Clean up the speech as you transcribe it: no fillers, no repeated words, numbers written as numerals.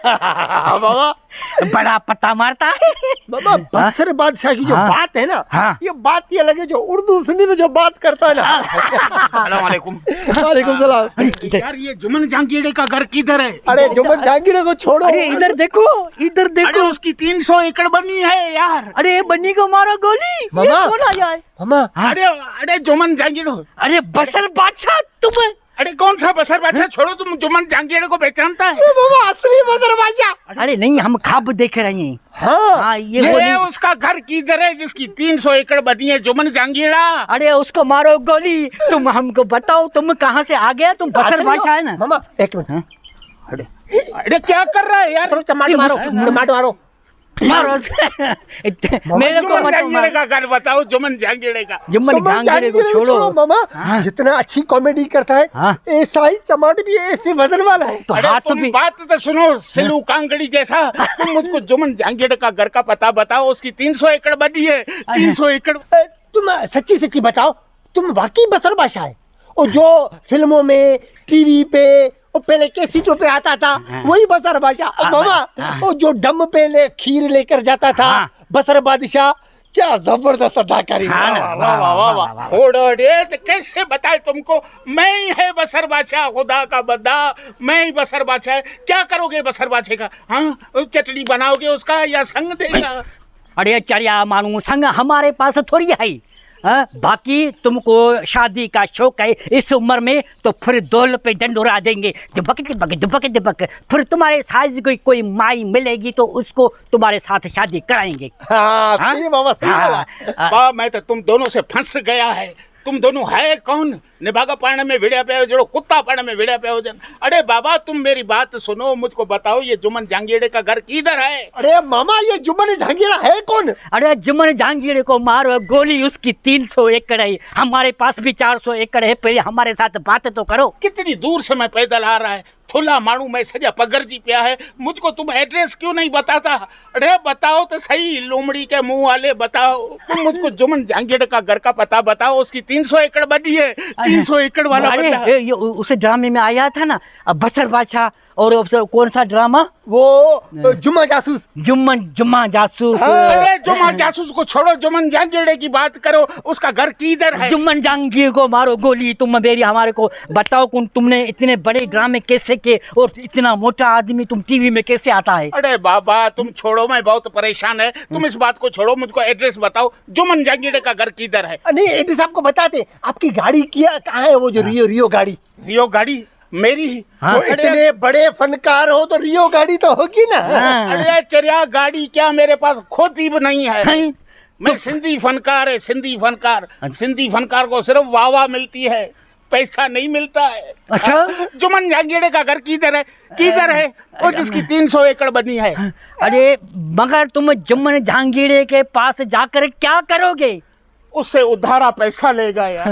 बाबा बड़ा पता मारता है बाबा। बसर बादशाह की जो बात है ना, ये बात ये लगे जो उर्दू सिंधी में जो बात करता है ना। अस्सलाम वालेकुम। वालेकुम सलाम। यार ये जुम्मन जहांगीर का घर किधर है? अरे जुम्मन जहांगीर को छोड़ो। अरे इधर देखो, इधर देखो। अरे उसकी 300 एकड़ बनी है यार। अरे बन्नी को मारो गोली। मामा। ये कौन आया है? मामा अरे जुम्मन जहांगीर। अरे बसर बादशाह तुम। अरे कौन सा बसर बादशाह? छोड़ो, तुम जुम्मन जहांगीर को पहचानता है? बाबा असली बसर बादशाह। अरे नहीं, हम ख्वाब देख रहे हैं। हाँ ये उसका घर किधर है जिसकी 300 एकड़ बनी है? जुम्मन जहांगीरा। अरे उसको मारो गोली। तुम हमको बताओ, तुम कहाँ से आ गया? तुम बसर बादशाह है ना? मामा एक मिनट। अरे क्या कर रहा है यार? चलो टमाटर मारो, टमाटर मारो। मारो मेरे को मत जहांगीर का घर बताओ, जुम्मन जहांगीर का। जुम्मन जहांगीर को छोड़ो मामा। जितना अच्छी कॉमेडी करता है ऐसा ही टमाटर भी ऐसे वजन वाला है। तो अरे हाथ तुम भी बात तो सुनो, सिलू कांगड़ी जैसा। तुम मुझको जुम्मन जहांगीर का घर का पता बताओ। उसकी 300 एकड़ बनी है। 300 एकड़। तुम सच्ची सच्ची बताओ, तुम वाकई बसर बादशाह है? और जो फिल्मों में, टीवी पे, वो पहले कैसेटों पे आता था, वही बसर बादशाह? मामा वो जो डम पे खीर लेकर जाता था, बसर बादशाह, क्या जबरदस्त अदाकारी। तो कैसे बताए तुमको? मैं ही है बसर बादशाह, खुदा का बंदा। मैं ही बसर बादशाह। क्या करोगे बसर बादशाह का? हाँ, चटनी बनाओगे उसका या संग देगा? अरे चरिया मानू, संग हमारे पास थोड़ी है। बाकी तुमको शादी का शौक है इस उम्र में, तो फिर दौल पे डंड उड़ा देंगे, दुबक दुबक दुबक दुबक। फिर तुम्हारे साइज की कोई माई मिलेगी तो उसको तुम्हारे साथ शादी कराएंगे। बाबा मैं तो तुम दोनों से फंस गया है। तुम दोनों है कौन? निभागा पाने में भिड़िया पे हो जो कुत्ता पाने में भिड़िया पे हो जन। अरे बाबा तुम मेरी बात सुनो, मुझको बताओ ये जुम्मन जहांगीर का घर किधर है? अरे मामा ये जुम्मन जहांगीर है कौन? अरे जुम्मन जहांगीर को मारो गोली, उसकी 300 एकड़ है, हमारे पास भी 400 एकड़ है। पहले हमारे साथ बात तो करो। कितनी दूर से मैं पैदल आ रहा है, थोला मानू मैं सजा पगरजी पिया है। मुझको तुम एड्रेस क्यों नहीं बताता? अरे बताओ तो सही, लोमड़ी के मुंह वाले बताओ। तुम मुझको जुम्मन जहांगीर का घर का पता बताओ। उसकी 300 एकड़ बनी है। 300 एकड़ वाला अरे उस ड्रामे में आया था ना बसर बादशाह, और कौन सा ड्रामा? वो जुम्मा जासूस। जुम्मा जासूस। अरे जुम्मा जासूस को छोड़ो, जुम्मन जहांगीर की बात करो। उसका घर किधर है? जुम्मन जहांगीर को मारो गोली। तुम मेरी हमारे को बताओ, तुमने इतने बड़े ड्रामे कैसे के, और इतना मोटा आदमी तुम टीवी में कैसे आता है? अरे बाबा तुम छोड़ो, मैं बहुत परेशान है। तुम इस बात को छोड़ो, मुझको एड्रेस बताओ, जुम्मन जहांगीर का घर किधर है? नहीं एड्रेस आपको बताते। आपकी गाड़ी किया कहाँ है? वो जो रियो गाड़ी। रियो गाड़ी मेरी ही। तो इतने बड़े फनकार हो तो रियो गाड़ी तो होगी ना। अरे चरिया गाड़ी क्या मेरे पास खोती भी नहीं है। मैं सिंधी फनकार है, सिंधी फनकार। सिंधी फनकार को सिर्फ वाह मिलती है, पैसा नहीं मिलता है। अच्छा जुम्मन जहांगीर का घर किधर है? किधर है वो जिसकी 300 एकड़ बनी है? अरे मगर तुम जुम्मन जहांगीर के पास जाकर क्या करोगे? उससे उधारा पैसा लेगा यार।